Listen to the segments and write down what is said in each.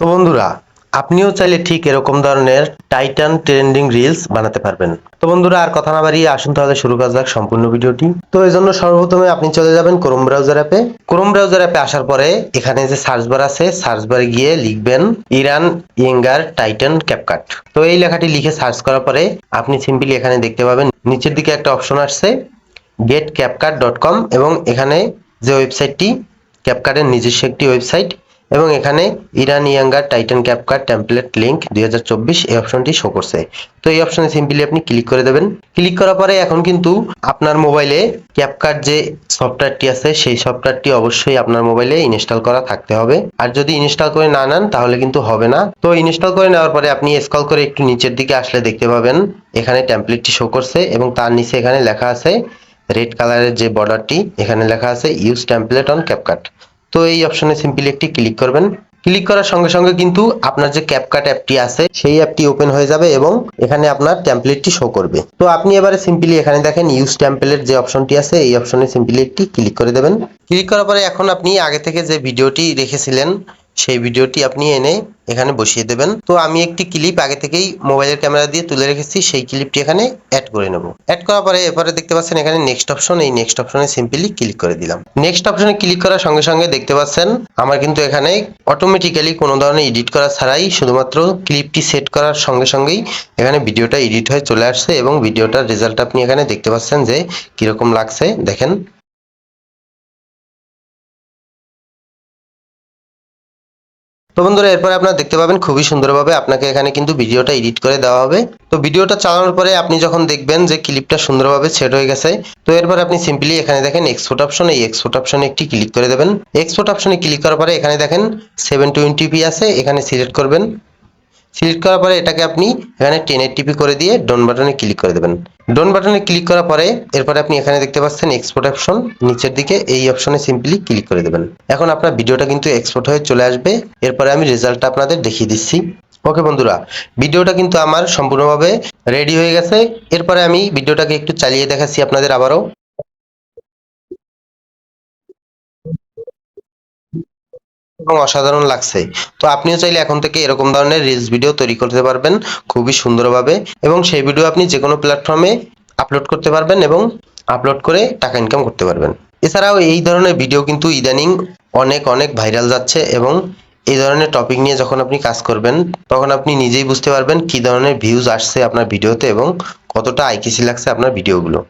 তো বন্ধুরা, আপনিও চাইলে ঠিক এরকম ধরনের টাইটান ট্রেন্ডিং রিলস বানাতে পারবেন। তো বন্ধুরা, আর কথা না বাড়িয়ে আসুন তাহলে শুরু করা যাক সম্পূর্ণ ভিডিওটি। তো এই জন্য সর্বপ্রথমে আপনি চলে যাবেন ক্রোম ব্রাউজার অ্যাপে। ক্রোম ব্রাউজার অ্যাপে আসার পরে এখানে যে সার্চ বার আছে, সার্চ বারে গিয়ে লিখবেন ইরান ইয়েঙ্গার টাইটান ক্যাপকাট। তো এই লেখাটি লিখে সার্চ করার পরে আপনি সিম্পলি এখানে দেখতে পাবেন নিচের দিকে একটা অপশন আসছে getCapcut.com, এবং এখানে যে ওয়েবসাইটটি ক্যাপকাটের নিজস্ব একটি ওয়েবসাইট, এবং এখানে Iran younger Titan CapCut template link 2024 এই অপশনটি শো করছে। তো এই অপশনে সিম্পলি আপনি ক্লিক করে দেবেন। ক্লিক করার পরে এখন কিন্তু আপনার মোবাইলে ক্যাপকাট যে সফটওয়্যারটি আছে সেই সফটওয়্যারটি অবশ্যই আপনার মোবাইলে ইনস্টল করা থাকতে হবে। আর যদি ইনস্টল করে না নেন তাহলে কিন্তু হবে না। তো ইনস্টল করে নেওয়ার পরে আপনি স্ক্রল করে একটু নিচের দিকে আসলে দেখতে পাবেন এখানে টেমপ্লেটটি শো করছে, এবং তার নিচে এখানে লেখা আছে রেড কালারের যে বর্ডারটি, এখানে লেখা আছে ইউজ টেমপ্লেট অন ক্যাপকাট। তো এই অপশনে সিম্পলি একটি ক্লিক করবেন। ক্লিক করার সঙ্গে সঙ্গে কিন্তু আপনার যে ক্যাপকাট অ্যাপটি আছে সেই অ্যাপটি ওপেন হয়ে যাবে, এবং এখানে আপনার টেমপ্লেটটি শো করবে। তো আপনি এবারে সিম্পলি এখানে দেখেন ইউজ টেমপ্লেট যে অপশনটি আছে এই অপশনে সিম্পলি একটি ক্লিক করে দেবেন। ক্লিক করার পরে এখন আপনি আগে থেকে যে ভিডিওটি রেখেছিলেন সেই ভিডিওটি আপনি এনে এখানে বসিয়ে দেবেন। তো আমি একটি ক্লিপ আগে থেকেই মোবাইলের ক্যামেরা দিয়ে তুলে রেখেছি, সেই ক্লিপটি এখানে অ্যাড করে নেব। অ্যাড করার পরে এরপরে দেখতে পাচ্ছেন এখানে নেক্সট অপশন, এই নেক্সট অপশনে সিম্পলি ক্লিক করে দিলাম। নেক্সট অপশনে ক্লিক করার সঙ্গে সঙ্গে দেখতে পাচ্ছেন আমার কিন্তু এখানে অটোমেটিক্যালি কোনো ধরনের এডিট করা ছাড়াই শুধুমাত্র ক্লিপটি সেট করার সঙ্গে সঙ্গেই এখানে ভিডিওটা এডিট হয়ে চলে আসছে, এবং ভিডিওটার রেজাল্ট আপনি এখানে দেখতে পাচ্ছেন যে কিরকম লাগছে দেখেন। তো বন্ধুরা, এরপরে আপনারা দেখতে পাবেন খুবই সুন্দরভাবে আপনাকে এখানে কিন্তু ভিডিওটা এডিট করে দেওয়া হবে। তো ভিডিওটা চালানোর পরে আপনি যখন দেখবেন যে ক্লিপটা সুন্দরভাবে সেট হয়ে গেছে, তো এরপর আপনি সিম্পলি এখানে দেখেন এক্সপোর্ট অপশন, এই এক্সপোর্ট অপশনে একটি ক্লিক করে দেবেন। এক্সপোর্ট অপশনে ক্লিক করার পরে এখানে দেখেন 720p আছে, এখানে সিলেক্ট করবেন। সিলেক্ট করার পরে এটাকে আপনি এখানে 1080p করে দিয়ে ডন বাটনে ক্লিক করে দেবেন। ডন বাটনে ক্লিক করার পরে এরপরে আপনি এখানে দেখতে পাচ্ছেন এক্সপোর্ট অপশন, নিচের দিকে এই অপশনে সিম্পলি ক্লিক করে দেবেন। এখন আপনার ভিডিওটা কিন্তু এক্সপোর্ট হয়ে চলে আসবে। এরপরে আমি রেজাল্টটা আপনাদের দেখিয়ে দিচ্ছি। ওকে বন্ধুরা, ভিডিওটা কিন্তু আমার সম্পূর্ণভাবে রেডি হয়ে গেছে। এরপরে আমি ভিডিওটাকে একটু চালিয়ে দেখাচ্ছি আপনাদের আবারও, এবং অসাধারণ লাগছে। তো আপনিও চাইলে এখন থেকে এরকম ধরনের রিলস ভিডিও তৈরি করতে পারবেন খুবই সুন্দরভাবে, এবং সেই ভিডিও আপনি যে কোনো প্ল্যাটফর্মে আপলোড করতে পারবেন এবং আপলোড করে টাকা ইনকাম করতে পারবেন। এছাড়াও এই ধরনের ভিডিও কিন্তু ইদানিং অনেক অনেক ভাইরাল যাচ্ছে, এবং এই ধরনের টপিক নিয়ে যখন আপনি কাজ করবেন তখন আপনি নিজেই বুঝতে পারবেন কি ধরনের ভিউজ আসছে আপনার ভিডিওতে এবং কতটা আইকিসি লাগছে আপনার ভিডিওগুলো।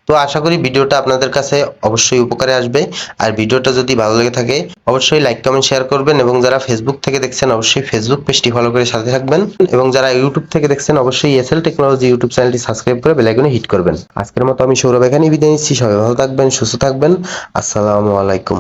তো আশা করি ভিডিওটা আপনাদের কাছে অবশ্যই উপকারে আসবে। আর ভিডিওটা যদি ভালো লেগে থাকে অবশ্যই লাইক কমেন্ট শেয়ার করবেন, এবং যারা ফেসবুক থেকে দেখছেন অবশ্যই ফেসবুক পেজটি ফলো করে সাথে থাকবেন, এবং যারা ইউটিউব থেকে দেখছেন অবশ্যই এসএল টেকনোলজি ইউটিউব চ্যানেলটি সাবস্ক্রাইব করে বেল আইকনে হিট করবেন। আজকের মতো আমি সৌরভ এখানেই বিদায় নিচ্ছি। সবাই ভালো থাকবেন, সুস্থ থাকবেন। আসসালামু আলাইকুম।